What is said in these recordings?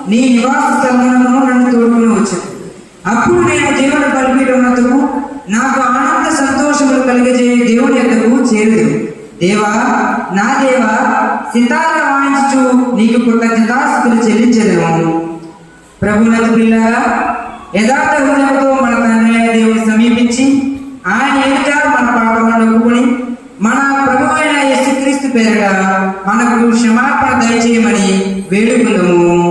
నీ నివాస స్థలములను నన్ను తోడుకుని వచ్చాను. అప్పుడు నేను దేవుని బలిపీఠమునకు నాకు ఆనంద సంతోషములు కలిగజేయ దేవుని యొద్దకు చేరుదును. దేవా, నా దేవా, సితార వాయించుచు నీకు కృతజ్ఞతాస్తుతులు చెల్లించెదను. ప్రభువునందు ప్రియులారా, యథార్థ హృదయంతో మన తండ్రి అయిన దేవుని సమీపించి ఆయన ఎదుట మన పాపములను ఒప్పుకొని మన ప్రభువు అయిన యేసుక్రీస్తు పేరిట మనకు క్షమాపణ దయచేయమని వేడుకుందాము.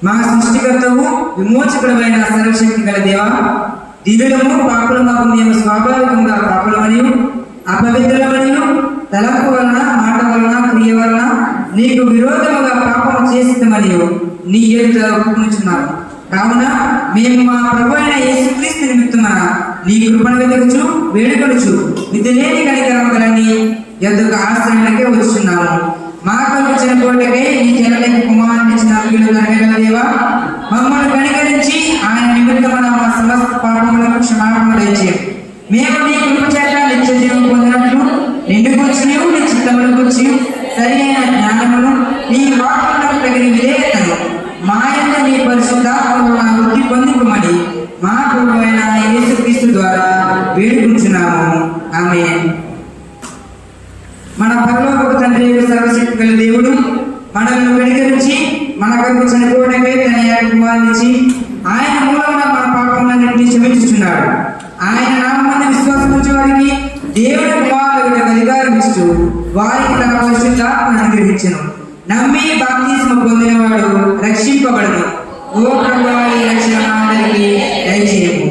మా సృష్టికర్తవు విమోచకుడమైన సర్వశక్తి గల దేవా, దివ్యులము పాపులమగు మేము స్వాభావికంగా పాపులమనియు అపవిత్రులమనియు తలంపు వలన, మాట వలన, క్రియ వలన నీకు విరోధముగా పాపము చేసిమనియు నీ ఎదుట ఒప్పుకొనుచున్నాము. కావున మేము మా ప్రభు అయిన యేసుక్రీస్తు నిమిత్తమున నీ కృపను వెతుకుచు వేడుకొనుచు విధిలేని కనికరము గల నీ యొద్దకు ఆశ్రయానికే వచ్చుచున్నాము. మా కొరకు చనిపోటకై నీ జనలకు కుమారునిచ్చిన దేవా, మమ్మల్ని కనికరించి ఆయన నిమిత్తమున మా సమస్త పాపములకు క్షమాపణ దయచేయండి. మేము నీ కృప చేత నిత్య జీవం పొందినట్లు నిన్ను గురించి నీ చిత్తముల గురించి సరైన జ్ఞానమును నీ వాక్యములకు తగిన విధేయతను మా యందు నీ పరిశుద్ధాత్మను వృద్ధి పొందుకోమని మా ప్రభు అయిన యేసుక్రీస్తు ద్వారా వేడుకుంటున్నాము. ఆమేన్. మన పరలోకపు తండ్రి సర్వశక్తి గల దేవుడు మనల్ని కనికరించి మన కొరకు చనిపోవడమే తన కుమారునిచ్చి ఆయన మూలమున మన పాపములన్నింటినీ క్షమించుచున్నాడు. ఆయన నామమున విశ్వాసించే వారికి దేవుని కుమారులకు అధికారం ఇస్తూ వారికి తన పరిశుద్ధాత్మను అనుగ్రహించెను. నమ్మి బాప్తిస్మం పొందినవాడు రక్షింపబడను. ఓ ప్రభువా, ఈ రక్షణ అందరికీ దయచేయము.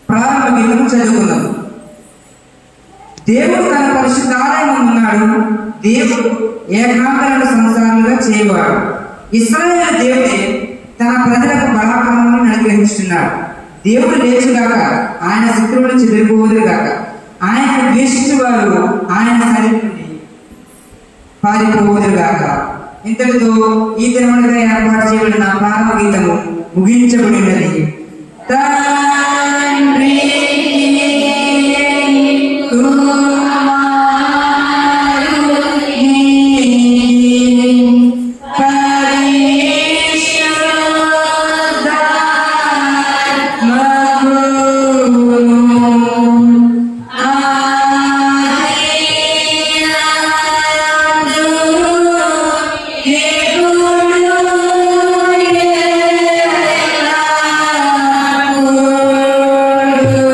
ప్రారంభ గీతము చదువుకుందాం. దేవుడు తన పరిశుద్ధాలయం ఉన్నాడు. దేవుడు ఏకాంతలను సంవత్సరాలుగా చేయవాడు. ఇశ్రాయేలు దేవుడే తన ప్రజలకు బలాపరములను అనుగ్రహిస్తున్నాడు. దేవుడు లేచుగాక, ఆయన శత్రువులు చెదిరిపోదురుగాక. ఆయన ద్వేషించేవారు ఆయన సన్నిధిని పారిపోదురుగాక. ఇంతటితో ఈ దినములుగా ఏర్పాటు చేయబడిన ప్రారంభ గీతము ముగించబడినది. తండ్రి Hallelujah.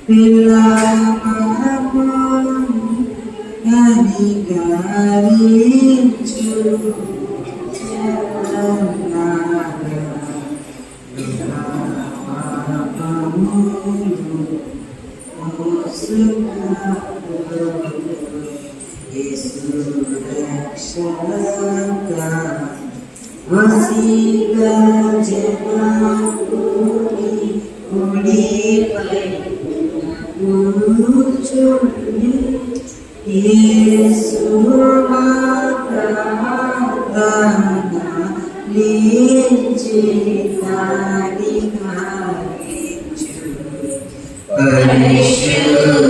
పిల్లలకు అధికారించు వసీగా జనాకుడి కుడిపై కూర్చుని యేసు ప్రార్థన లేచి కాడిగారించు పరిశుద్ధుడా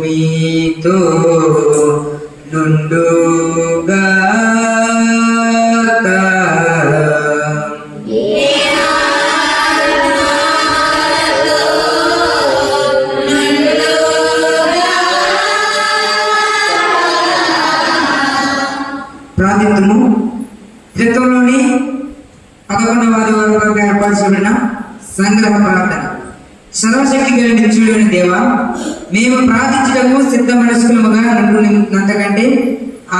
మీతో నుండుగాక. ప్రార్థిద్దాము. త్రిత్వంలోని 11వ ఆదివారం ఏర్పాటు చేయబడిన సంగ్రహ ప్రార్థన. సర్వశక్తి కలిగిన నిత్యుడైన దేవా, మేము ప్రార్థించటకు సిద్ధ మనస్కులముగా నంతకంటే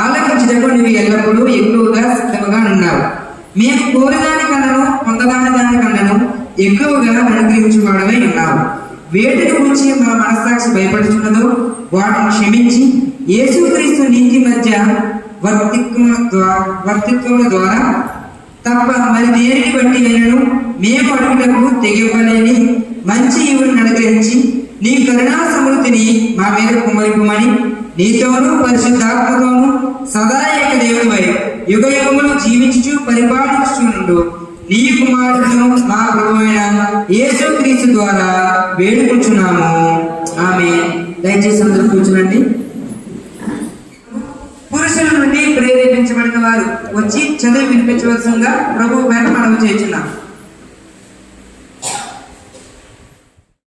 ఆలకించటకు నువ్వు ఎల్లప్పుడూ ఎక్కువగా సిద్ధముగా ఉన్నావు. మేము కోరిదాని కన్నను పొందదాని కన్నను ఎక్కువగా అనుగ్రహించుకోవడమై ఉన్నావు. వేటిని గురించి మా మనస్సాక్షి భయపడుచున్నదో వాటిని క్షమించి యేసుక్రీస్తు నీతి మధ్య వర్తిత్వముల ద్వారా తప్ప మరి దేనిని బట్టి అయినను మేము అడుగుటకు తెగివ్వలేని మంచి ఈవులను అనుగ్రహించి నీ కరుణా సమృద్ధిని మా మీద కుమ్మరిపుమని నీతోనూ పరిశుద్ధాత్మతోనూ సదా ఏక దేవుడివై యుగ యుగములు జీవించుచు పరిపాలించుచుండు నీ కుమారుడును మా ప్రభువైన యేసుక్రీస్తు ద్వారా వేడుకుంటున్నాము. ఆమేన్. దయచేసి అందరూ కూర్చునండి. పురుషుల నుండి ప్రేరేపించబడిన వారు వచ్చి చదివి వినిపించవలసిందిగా ప్రభువు పేట మనవి చేస్తున్నాం.